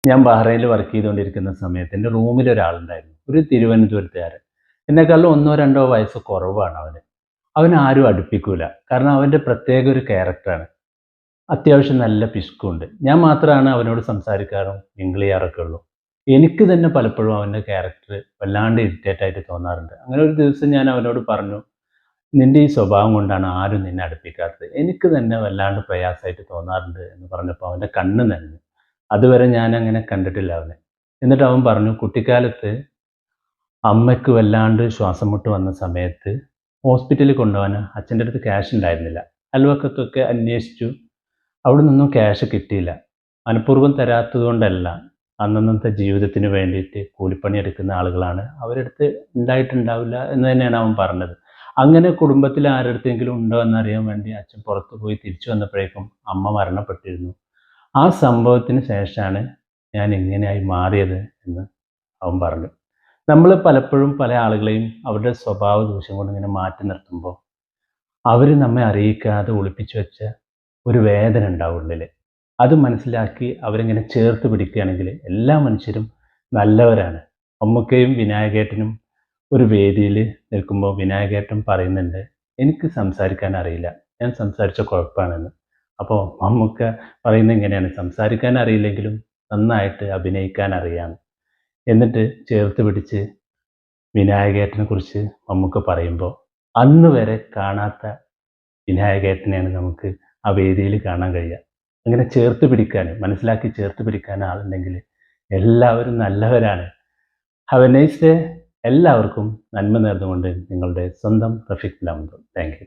ഞാൻ ബഹ്റൈനിൽ വർക്ക് ചെയ്തുകൊണ്ടിരിക്കുന്ന സമയത്ത് എൻ്റെ റൂമിൽ ഒരാളുണ്ടായിരുന്നു. ഒരു തിരുവനന്തപുരത്തുകാരൻ. എന്നെക്കാളും 1 2 വയസ്സ് കുറവാണ് അവന്. അവനാരും അടുപ്പിക്കൂല. കാരണം അവൻ്റെ പ്രത്യേക ഒരു ക്യാരക്ടറാണ്. അത്യാവശ്യം നല്ല പിശുക്കുണ്ട്. ഞാൻ മാത്രമാണ് അവനോട് സംസാരിക്കാറും മിങ്കിൾ ചെയ്യാറൊക്കെ ഉള്ളൂ. എനിക്ക് തന്നെ പലപ്പോഴും അവൻ്റെ ക്യാരക്ടർ വല്ലാണ്ട് ഇറിറ്റേറ്റ് ആയിട്ട് തോന്നാറുണ്ട്. അങ്ങനെ ഒരു ദിവസം ഞാൻ അവനോട് പറഞ്ഞു, "നിൻ്റെ ഈ സ്വഭാവം കൊണ്ടാണ് ആരും നിന്നെ അടുപ്പിക്കാത്തത്. എനിക്ക് തന്നെ വല്ലാണ്ട് പ്രയാസമായിട്ട് തോന്നാറുണ്ട്" എന്ന് പറഞ്ഞപ്പോൾ അവൻ്റെ കണ്ണ് നനഞ്ഞു. അതുവരെ ഞാനങ്ങനെ കണ്ടിട്ടില്ല അവനെ. എന്നിട്ട് അവൻ പറഞ്ഞു, കുട്ടിക്കാലത്ത് അമ്മയ്ക്ക് വല്ലാണ്ട് ശ്വാസം മുട്ട് വന്ന സമയത്ത് ഹോസ്പിറ്റലിൽ കൊണ്ടുപോകാൻ അച്ഛൻ്റെ അടുത്ത് ക്യാഷ് ഉണ്ടായിരുന്നില്ല. അയൽവക്കത്തൊക്കെ അന്വേഷിച്ചു. അവിടുന്നൊന്നും ക്യാഷ് കിട്ടിയില്ല. മനഃപൂർവ്വം തരാത്തത് കൊണ്ടല്ല. അന്നന്നത്തെ ജീവിതത്തിന് വേണ്ടിയിട്ട് കൂലിപ്പണി എടുക്കുന്ന ആളുകളാണ്. അവരുടെ അടുത്ത് ഉണ്ടായിട്ടുണ്ടാവില്ല എന്ന് തന്നെയാണ് അവൻ പറഞ്ഞത്. അങ്ങനെ കുടുംബത്തിൽ ആരുടെടുത്തെങ്കിലും ഉണ്ടോ എന്നറിയാൻ വേണ്ടി അച്ഛൻ പുറത്ത് പോയി തിരിച്ചു വന്നപ്പോഴേക്കും അമ്മ മരണപ്പെട്ടിരുന്നു. ആ സംഭവത്തിന് ശേഷമാണ് ഞാൻ ഇങ്ങനെയായി മാറിയത് എന്ന് അവൻ പറഞ്ഞു. നമ്മൾ പലപ്പോഴും പല ആളുകളെയും അവരുടെ സ്വഭാവ ദൂഷ്യം കൊണ്ട് ഇങ്ങനെ മാറ്റി നിർത്തുമ്പോൾ അവർ നമ്മെ അറിയിക്കാതെ ഒളിപ്പിച്ചു വെച്ച ഒരു വേദന ഉണ്ടാവും ഉള്ളിൽ. അത് മനസ്സിലാക്കി അവരിങ്ങനെ ചേർത്ത് പിടിക്കുകയാണെങ്കിൽ എല്ലാ മനുഷ്യരും നല്ലവരാണ്. മമ്മൂക്കയും വിനായകേട്ടനും ഒരു വേദിയിൽ നിൽക്കുമ്പോൾ വിനായകേട്ടൻ പറയുന്നുണ്ട്, എനിക്ക് സംസാരിക്കാൻ അറിയില്ല, ഞാൻ സംസാരിച്ച കുഴപ്പമാണെന്ന്. അപ്പോൾ മമ്മൂക്ക പറയുന്നത് ഇങ്ങനെയാണ്, സംസാരിക്കാൻ അറിയില്ലെങ്കിലും നന്നായിട്ട് അഭിനയിക്കാൻ അറിയാം. എന്നിട്ട് ചേർത്ത് പിടിച്ച് വിനായകേട്ടനെ കുറിച്ച് മമ്മൂക്ക പറയുമ്പോൾ അന്ന് വരെ കാണാത്ത വിനായകേട്ടനെയാണ് നമുക്ക് ആ വേദിയിൽ കാണാൻ കഴിയുക. അങ്ങനെ ചേർത്ത് പിടിക്കാൻ, മനസ്സിലാക്കി ചേർത്ത് പിടിക്കാൻ ആളുണ്ടെങ്കിൽ എല്ലാവരും നല്ലവരാണ്. Have a nice day. എല്ലാവർക്കും നന്മ നേർന്നുകൊണ്ട് നിങ്ങളുടെ സ്വന്തം റഫീഖ് ലാംദോ. Thank you.